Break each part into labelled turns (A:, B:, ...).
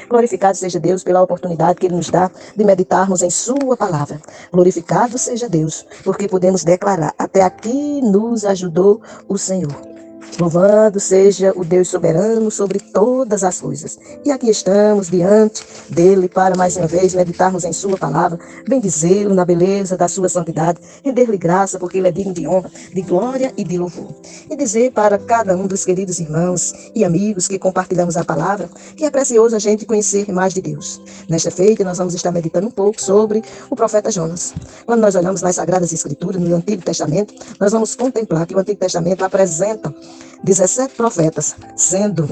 A: Glorificado seja Deus pela oportunidade que Ele nos dá de meditarmos em Sua palavra. Glorificado seja Deus, porque podemos declarar: até aqui nos ajudou o Senhor. Louvado seja o Deus soberano sobre todas as coisas. E aqui estamos diante dele para mais uma vez meditarmos em sua palavra, bendizê-lo na beleza da sua santidade, render-lhe graça porque ele é digno de honra, de glória e de louvor. E dizer para cada um dos queridos irmãos e amigos que compartilhamos a palavra, que é precioso a gente conhecer mais de Deus. Nesta feita nós vamos estar meditando um pouco sobre o profeta Jonas. Quando nós olhamos nas Sagradas Escrituras, no Antigo Testamento, nós vamos contemplar que o Antigo Testamento apresenta 17 profetas, sendo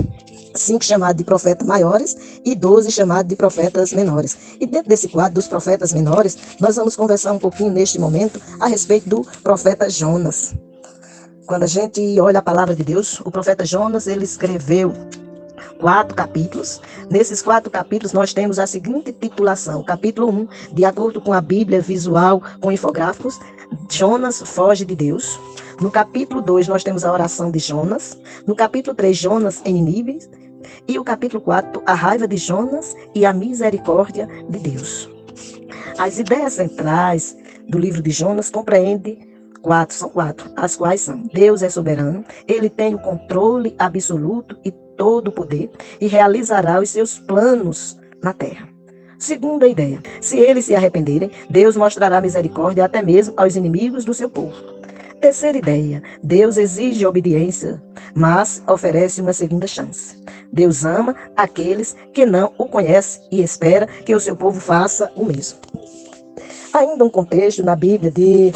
A: 5 chamados de profetas maiores e 12 chamados de profetas menores. E dentro desse quadro dos profetas menores, nós vamos conversar um pouquinho neste momento a respeito do profeta Jonas. Quando a gente olha a palavra de Deus, o profeta Jonas, ele escreveu 4 capítulos. Nesses 4 capítulos nós temos a seguinte titulação: capítulo 1, de acordo com a Bíblia visual com infográficos, Jonas foge de Deus. No capítulo 2 nós temos a oração de Jonas. No capítulo 3, Jonas em Nínive. E o capítulo 4, a raiva de Jonas e a misericórdia de Deus. As ideias centrais do livro de Jonas compreendem são quatro, as quais são: Deus é soberano, ele tem o controle absoluto e todo o poder e realizará os seus planos na terra. Segunda ideia: se eles se arrependerem, Deus mostrará misericórdia até mesmo aos inimigos do seu povo. Terceira ideia: Deus exige obediência, mas oferece uma segunda chance. Deus ama aqueles que não o conhecem e espera que o seu povo faça o mesmo. Ainda um contexto na Bíblia de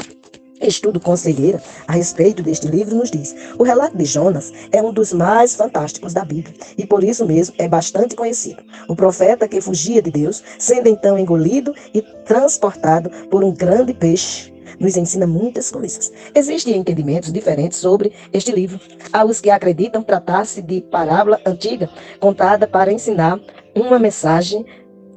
A: estudo conselheira a respeito deste livro nos diz: o relato de Jonas é um dos mais fantásticos da Bíblia e por isso mesmo é bastante conhecido. O profeta que fugia de Deus, sendo então engolido e transportado por um grande peixe, nos ensina muitas coisas. Existem entendimentos diferentes sobre este livro. Há os que acreditam tratar-se de parábola antiga, contada para ensinar uma mensagem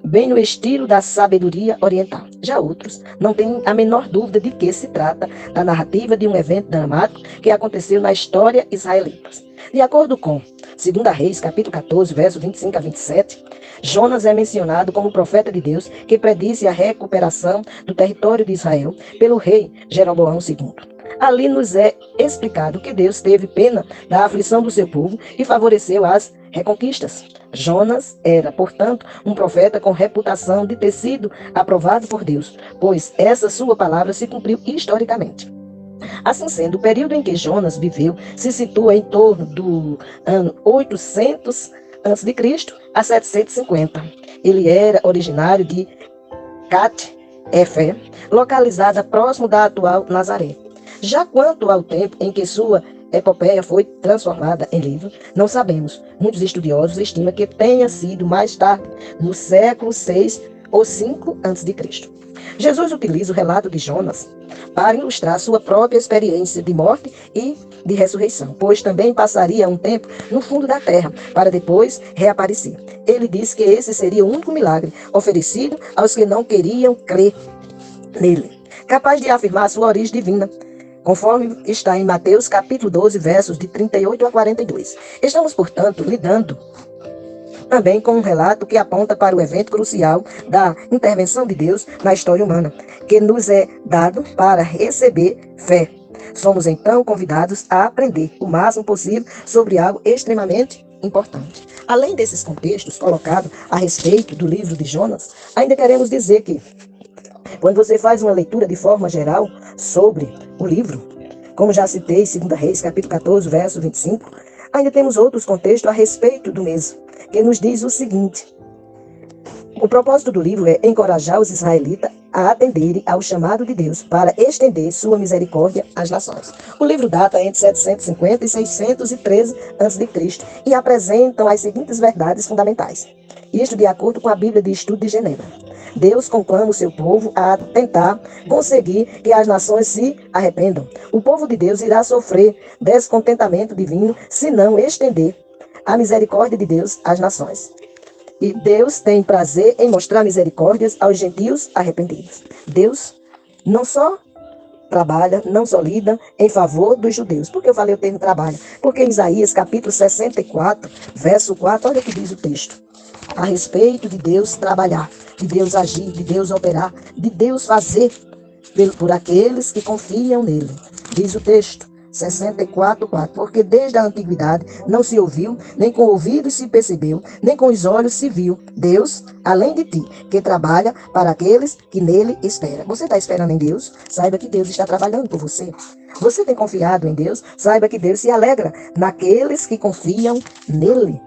A: bem no estilo da sabedoria oriental. Já outros não têm a menor dúvida de que se trata da narrativa de um evento dramático que aconteceu na história israelita. De acordo com 2 Reis, capítulo 14, versos 25 a 27, Jonas é mencionado como profeta de Deus que predisse a recuperação do território de Israel pelo rei Jeroboão II. Ali nos é explicado que Deus teve pena da aflição do seu povo e favoreceu as reconquistas. Jonas era, portanto, um profeta com reputação de ter sido aprovado por Deus, pois essa sua palavra se cumpriu historicamente. Assim sendo, o período em que Jonas viveu se situa em torno do ano 800 a.C. a 750. Ele era originário de Gat-Efé, localizada próximo da atual Nazaré. Já quanto ao tempo em que sua epopeia foi transformada em livro, não sabemos. Muitos estudiosos estimam que tenha sido mais tarde, no século 6 ou 5 a.C. Jesus utiliza o relato de Jonas para ilustrar sua própria experiência de morte e de ressurreição, pois também passaria um tempo no fundo da terra, para depois reaparecer. Ele disse que esse seria o único milagre oferecido aos que não queriam crer nele, capaz de afirmar sua origem divina, conforme está em Mateus capítulo 12, versos de 38 a 42. Estamos, portanto, lidando também com um relato que aponta para o evento crucial da intervenção de Deus na história humana, que nos é dado para receber fé. Somos então convidados a aprender o máximo possível sobre algo extremamente importante. Além desses contextos colocados a respeito do livro de Jonas, ainda queremos dizer que, quando você faz uma leitura de forma geral sobre o livro, como já citei, 2 Reis, capítulo 14, verso 25, ainda temos outros contextos a respeito do mesmo, que nos diz o seguinte: o propósito do livro é encorajar os israelitas a atenderem ao chamado de Deus para estender sua misericórdia às nações. O livro data entre 750 e 613 a.C. e apresentam as seguintes verdades fundamentais. Isto de acordo com a Bíblia de Estudo de Genebra. Deus conclama o seu povo a tentar conseguir que as nações se arrependam. O povo de Deus irá sofrer descontentamento divino se não estender a misericórdia de Deus às nações. E Deus tem prazer em mostrar misericórdias aos gentios arrependidos. Deus não só trabalha, não só lida em favor dos judeus. Por que eu falei o termo trabalho? Porque em Isaías capítulo 64, verso 4, olha o que diz o texto. a respeito de Deus trabalhar, de Deus agir, de Deus operar, de Deus fazer por aqueles que confiam nele. Diz o texto 64:4, porque desde a antiguidade não se ouviu, nem com ouvidos se percebeu, nem com os olhos se viu Deus, além de ti, que trabalha para aqueles que nele esperam. Você está esperando em Deus? Saiba que Deus está trabalhando por você. Você tem confiado em Deus? Saiba que Deus se alegra naqueles que confiam nele.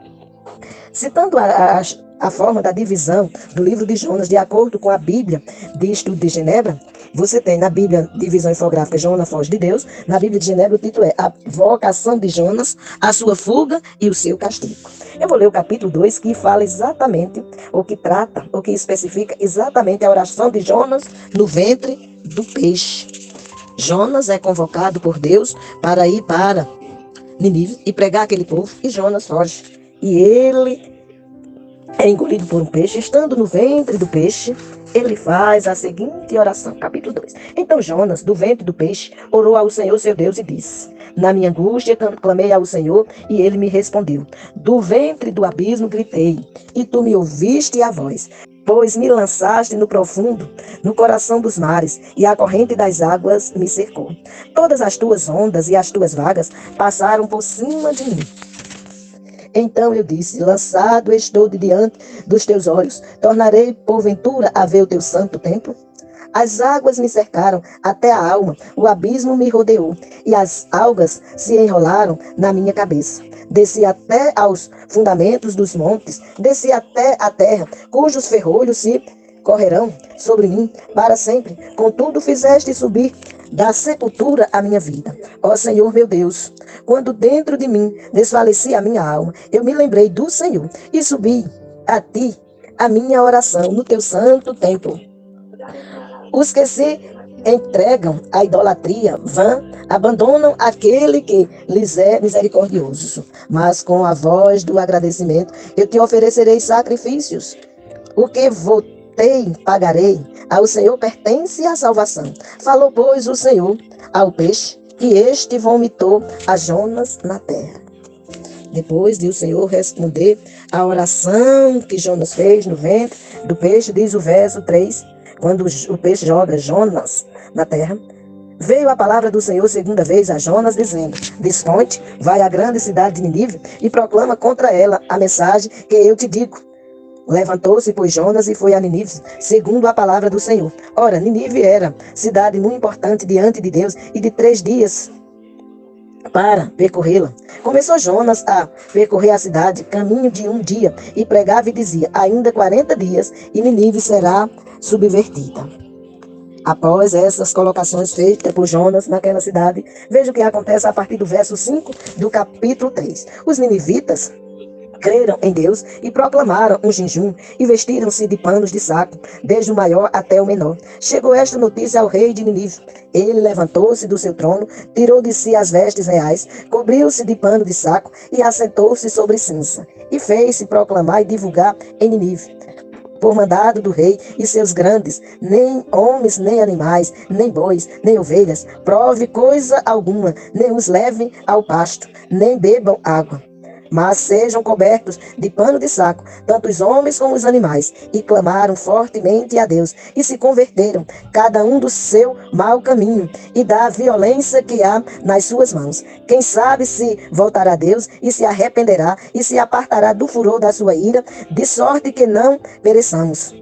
A: Citando a forma da divisão do livro de Jonas, de acordo com a Bíblia de Estudo de Genebra, você tem na Bíblia, divisão infográfica, Jonas foge de Deus. Na Bíblia de Genebra, o título é A Vocação de Jonas, a sua fuga e o seu castigo. Eu vou ler o capítulo 2, que fala exatamente, ou que trata, ou que especifica exatamente a oração de Jonas no ventre do peixe. Jonas é convocado por Deus para ir para Nínive e pregar aquele povo, e Jonas foge. E ele é engolido por um peixe. Estando no ventre do peixe, ele faz a seguinte oração, capítulo 2. Então Jonas, do ventre do peixe, orou ao Senhor seu Deus e disse: na minha angústia clamei ao Senhor, e ele me respondeu. Do ventre do abismo gritei, e tu me ouviste a voz. Pois me lançaste no profundo, no coração dos mares, e a corrente das águas me cercou. Todas as tuas ondas e as tuas vagas passaram por cima de mim. Então eu disse: lançado estou de diante dos teus olhos, tornarei porventura a ver o teu santo templo? As águas me cercaram até a alma, o abismo me rodeou, e as algas se enrolaram na minha cabeça. Desci até aos fundamentos dos montes, desci até a terra, cujos ferrolhos se correrão sobre mim para sempre. Contudo fizeste subir da sepultura a minha vida. Ó Senhor meu Deus, quando dentro de mim desfalecia a minha alma, eu me lembrei do Senhor e subi a ti a minha oração no teu santo templo. Os que se entregam à idolatria vã abandonam aquele que lhes é misericordioso. Mas com a voz do agradecimento eu te oferecerei sacrifícios. O que votei, pagarei. Ao Senhor pertence a salvação. Falou, pois, o Senhor ao peixe, e este vomitou a Jonas na terra. Depois de o Senhor responder a oração que Jonas fez no ventre do peixe, diz o verso 3, quando o peixe joga Jonas na terra, veio a palavra do Senhor segunda vez a Jonas, dizendo: desponte, vai à grande cidade de Nínive e proclama contra ela a mensagem que eu te digo. Levantou-se, pois, Jonas e foi a Nínive, segundo a palavra do Senhor. Ora, Nínive era cidade muito importante diante de Deus, e de 3 dias para percorrê-la. Começou Jonas a percorrer a cidade, caminho de 1 dia, e pregava e dizia: ainda 40 dias, e Nínive será subvertida. Após essas colocações feitas por Jonas naquela cidade, veja o que acontece a partir do verso 5 do capítulo 3. Os ninivitas creram em Deus e proclamaram um jejum e vestiram-se de panos de saco, desde o maior até o menor. Chegou esta notícia ao rei de Nínive. Ele levantou-se do seu trono, tirou de si as vestes reais, cobriu-se de pano de saco e assentou-se sobre cinza. E fez-se proclamar e divulgar em Nínive, por mandado do rei e seus grandes: nem homens, nem animais, nem bois, nem ovelhas, prove coisa alguma, nem os levem ao pasto, nem bebam água, mas sejam cobertos de pano de saco, tanto os homens como os animais. E clamaram fortemente a Deus, e se converteram, cada um do seu mau caminho, e da violência que há nas suas mãos. Quem sabe se voltará a Deus, e se arrependerá, e se apartará do furor da sua ira, de sorte que não pereçamos.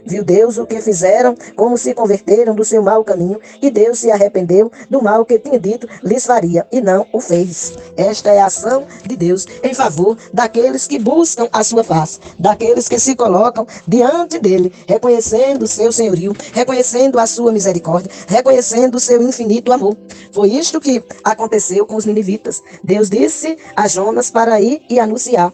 A: Viu Deus o que fizeram, como se converteram do seu mau caminho, e Deus se arrependeu do mal que tinha dito lhes faria, e não o fez. Esta é a ação de Deus em favor daqueles que buscam a sua face, daqueles que se colocam diante dele, reconhecendo o seu senhorio, reconhecendo a sua misericórdia, reconhecendo o seu infinito amor. Foi isto que aconteceu com os ninivitas. Deus disse a Jonas para ir e anunciar: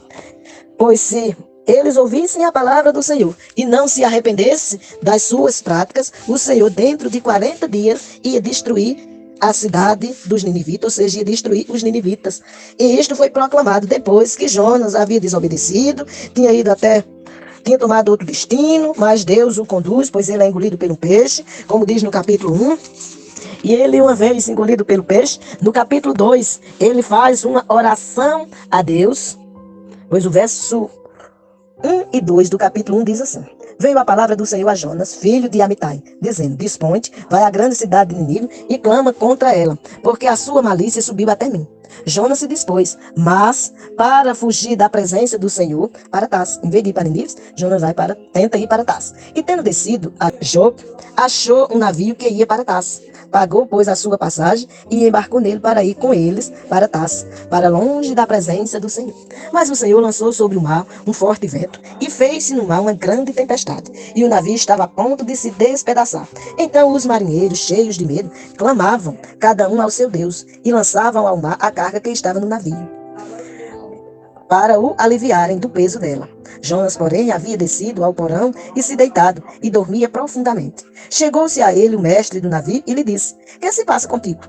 A: pois se eles ouvissem a palavra do Senhor e não se arrependessem das suas práticas, o Senhor, dentro de 40 dias, ia destruir a cidade dos ninivitas, ou seja, ia destruir os ninivitas. E isto foi proclamado depois que Jonas havia desobedecido, tinha tomado outro destino, mas Deus o conduz, pois ele é engolido pelo peixe, como diz no capítulo 1. E ele, uma vez engolido pelo peixe, no capítulo 2, ele faz uma oração a Deus, pois o verso 1 e 2 do capítulo 1 diz assim: Veio a palavra do Senhor a Jonas, filho de Amitai, dizendo: Dispõe-te, vai à grande cidade de Nínive e clama contra ela, porque a sua malícia subiu até mim. Jonas se dispôs, mas para fugir da presença do Senhor, para Tars. Em vez de ir para Nínive, Jonas tenta ir para Tars. E tendo descido a Jope, achou um navio que ia para Tars. Pagou, pois, a sua passagem e embarcou nele para ir com eles para Tars, para longe da presença do Senhor. Mas o Senhor lançou sobre o mar um forte vento e fez-se no mar uma grande tempestade, e o navio estava a ponto de se despedaçar. Então os marinheiros, cheios de medo, clamavam, cada um ao seu Deus, e lançavam ao mar a carga que estava no navio, para o aliviarem do peso dela. Jonas, porém, havia descido ao porão e se deitado, e dormia profundamente. Chegou-se a ele o mestre do navio e lhe disse: Que se passa contigo?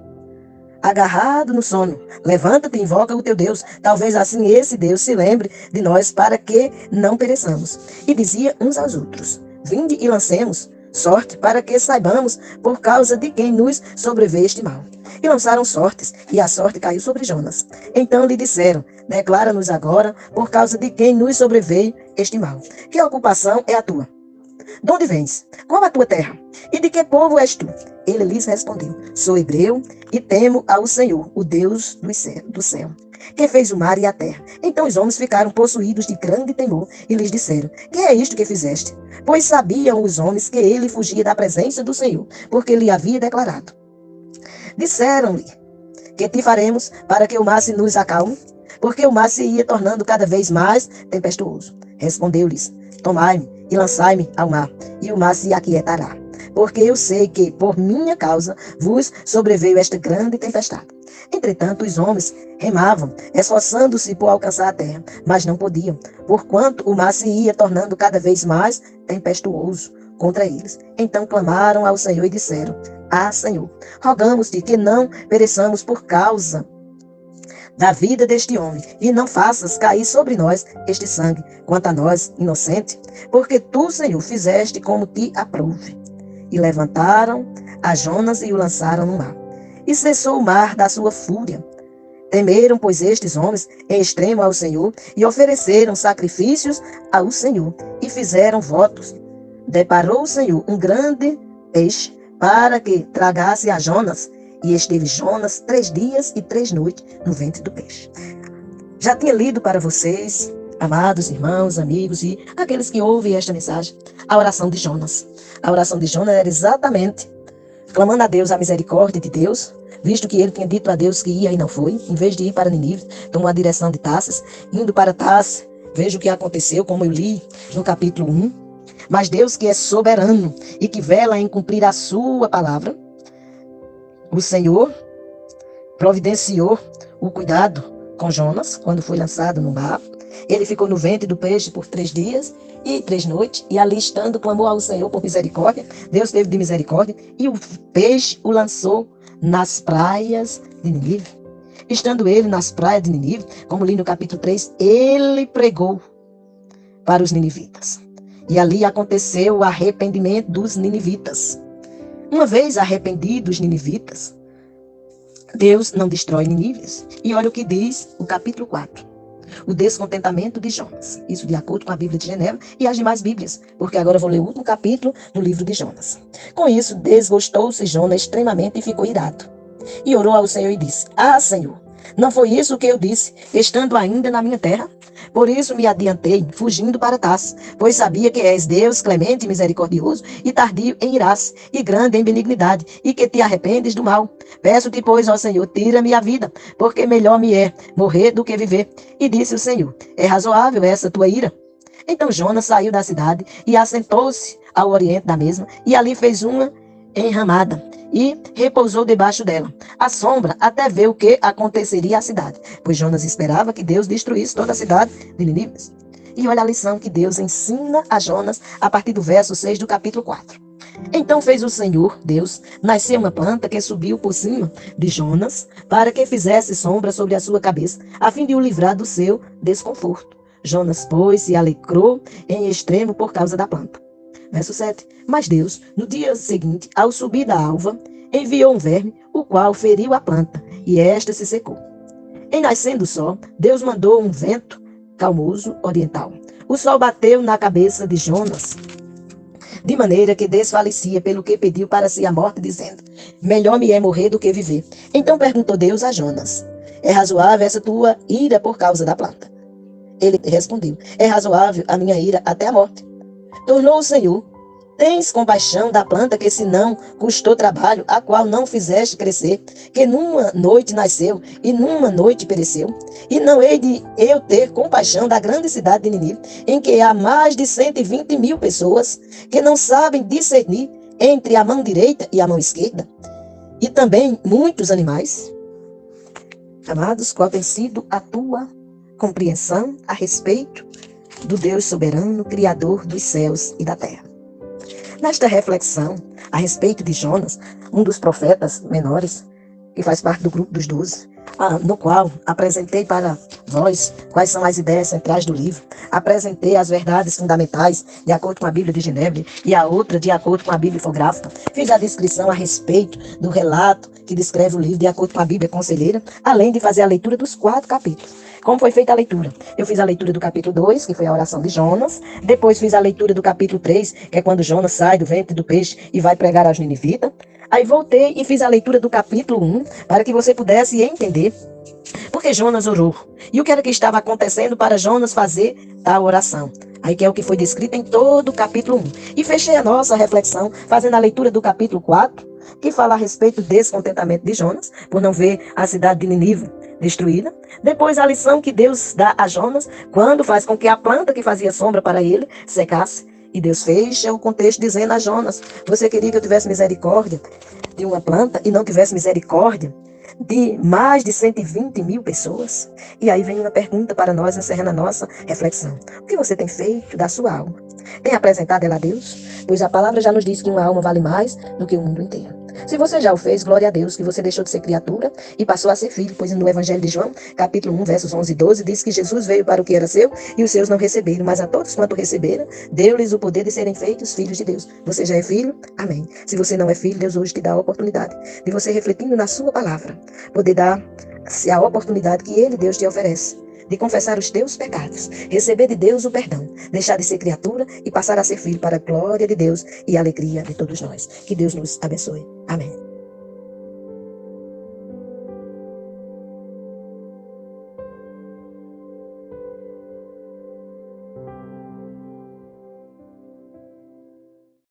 A: Agarrado no sono, levanta-te e invoca o teu Deus. Talvez assim esse Deus se lembre de nós para que não pereçamos. E dizia uns aos outros: Vinde e lancemos sorte para que saibamos por causa de quem nos sobreveio este mal. E lançaram sortes, e a sorte caiu sobre Jonas. Então lhe disseram: Declara-nos agora por causa de quem nos sobreveio este mal. Que ocupação é a tua? De onde vens? Qual a tua terra? E de que povo és tu? Ele lhes respondeu: Sou hebreu e temo ao Senhor, o Deus do céu, que fez o mar e a terra. Então os homens ficaram possuídos de grande temor e lhes disseram: Que é isto que fizeste? Pois sabiam os homens que ele fugia da presença do Senhor, porque lhe havia declarado. Disseram-lhe: Que te faremos para que o mar se nos acalme? Porque o mar se ia tornando cada vez mais tempestuoso. Respondeu-lhes: Tomai-me e lançai-me ao mar, e o mar se aquietará. Porque eu sei que, por minha causa, vos sobreveio esta grande tempestade. Entretanto, os homens remavam, esforçando-se por alcançar a terra, mas não podiam, porquanto o mar se ia tornando cada vez mais tempestuoso contra eles. Então clamaram ao Senhor e disseram: Senhor, rogamos-te que não pereçamos por causa da vida deste homem, e não faças cair sobre nós este sangue, quanto a nós, inocente, porque tu, Senhor, fizeste como te aprouve. E levantaram a Jonas e o lançaram no mar. E cessou o mar da sua fúria. Temeram, pois, estes homens em extremo ao Senhor, e ofereceram sacrifícios ao Senhor, e fizeram votos. Deparou o Senhor um grande peixe para que tragasse a Jonas, e esteve Jonas 3 dias e 3 noites no ventre do peixe. Já tinha lido para vocês, amados irmãos, amigos e aqueles que ouvem esta mensagem, a oração de Jonas. A oração de Jonas era exatamente clamando a Deus a misericórdia de Deus, visto que ele tinha dito a Deus que ia e não foi. Em vez de ir para Nínive, tomou a direção de Tarsis. Indo para Tarsis, veja o que aconteceu, como eu li no capítulo 1. Mas Deus, que é soberano e que vela em cumprir a sua palavra, o Senhor providenciou o cuidado com Jonas, quando foi lançado no mar. Ele ficou no ventre do peixe por 3 dias e 3 noites, e ali estando, clamou ao Senhor por misericórdia. Deus teve de misericórdia, e o peixe o lançou nas praias de Nínive. Estando ele nas praias de Nínive, como li no capítulo 3, ele pregou para os ninivitas. E ali aconteceu o arrependimento dos ninivitas. Uma vez arrependidos os ninivitas, Deus não destrói Nínive. E olha o que diz o capítulo 4. O descontentamento de Jonas. Isso de acordo com a Bíblia de Genebra e as demais Bíblias, porque agora eu vou ler o último capítulo no livro de Jonas. Com isso, desgostou-se Jonas extremamente e ficou irado. E orou ao Senhor e disse: Senhor, não foi isso que eu disse, estando ainda na minha terra? Por isso me adiantei, fugindo para Tarsis, pois sabia que és Deus clemente e misericordioso, e tardio em irar-se, e grande em benignidade, e que te arrependes do mal. Peço-te, pois, ó Senhor, tira-me a vida, porque melhor me é morrer do que viver. E disse o Senhor: É razoável essa tua ira? Então Jonas saiu da cidade e assentou-se ao oriente da mesma, e ali fez uma enramada, e repousou debaixo dela, à sombra, até ver o que aconteceria à cidade, pois Jonas esperava que Deus destruísse toda a cidade de Nínive. E olha a lição que Deus ensina a Jonas a partir do verso 6 do capítulo 4. Então fez o Senhor, Deus, nascer uma planta que subiu por cima de Jonas, para que fizesse sombra sobre a sua cabeça, a fim de o livrar do seu desconforto. Jonas, pois, se alegrou em extremo por causa da planta. Verso 7. Mas Deus, no dia seguinte, ao subir da alva, enviou um verme, o qual feriu a planta, e esta se secou. Em nascendo o sol, Deus mandou um vento calmoso oriental. O sol bateu na cabeça de Jonas, de maneira que desfalecia, pelo que pediu para si a morte, dizendo: melhor me é morrer do que viver. Então perguntou Deus a Jonas: é razoável essa tua ira por causa da planta? Ele respondeu: é razoável a minha ira até a morte. Tornou o Senhor: tens compaixão da planta que se não custou trabalho, a qual não fizeste crescer, que numa noite nasceu e numa noite pereceu? E não hei de eu ter compaixão da grande cidade de Nínive, em que há mais de 120.000 pessoas que não sabem discernir entre a mão direita e a mão esquerda, e também muitos animais? Amados, qual tem sido a tua compreensão a respeito do Deus soberano, Criador dos céus e da terra? Nesta reflexão a respeito de Jonas, um dos profetas menores, que faz parte do grupo dos 12, no qual apresentei para vós quais são as ideias centrais do livro, apresentei as verdades fundamentais de acordo com a Bíblia de Genebra e a outra de acordo com a Bíblia Infográfica, fiz a descrição a respeito do relato que descreve o livro de acordo com a Bíblia Conselheira, além de fazer a leitura dos 4 capítulos. Como foi feita a leitura? Eu fiz a leitura do capítulo 2, que foi a oração de Jonas. Depois fiz a leitura do capítulo 3, que é quando Jonas sai do ventre do peixe e vai pregar aos ninivitas. Aí voltei e fiz a leitura do capítulo 1, para que você pudesse entender porque Jonas orou. E o que era que estava acontecendo para Jonas fazer tal oração. Aí que é o que foi descrito em todo o capítulo 1. E fechei a nossa reflexão fazendo a leitura do capítulo 4, que fala a respeito do descontentamento de Jonas, por não ver a cidade de Nínive destruída. Depois a lição que Deus dá a Jonas, quando faz com que a planta que fazia sombra para ele secasse. E Deus fecha o contexto dizendo a Jonas: você queria que eu tivesse misericórdia de uma planta e não tivesse misericórdia de mais de 120.000 pessoas? E aí vem uma pergunta para nós, encerrando a nossa reflexão: o que você tem feito da sua alma? Tem apresentado ela a Deus? Pois a palavra já nos diz que uma alma vale mais do que o mundo inteiro. Se você já o fez, glória a Deus, que você deixou de ser criatura e passou a ser filho, pois no Evangelho de João, capítulo 1, versos 11 e 12, diz que Jesus veio para o que era seu e os seus não receberam, mas a todos quanto receberam, deu-lhes o poder de serem feitos filhos de Deus. Você já é filho? Amém. Se você não é filho, Deus hoje te dá a oportunidade de você, refletindo na sua palavra, poder dar-se a oportunidade que Ele, Deus, te oferece, de confessar os teus pecados, receber de Deus o perdão, deixar de ser criatura e passar a ser filho, para a glória de Deus e a alegria de todos nós. Que Deus nos abençoe. Amém.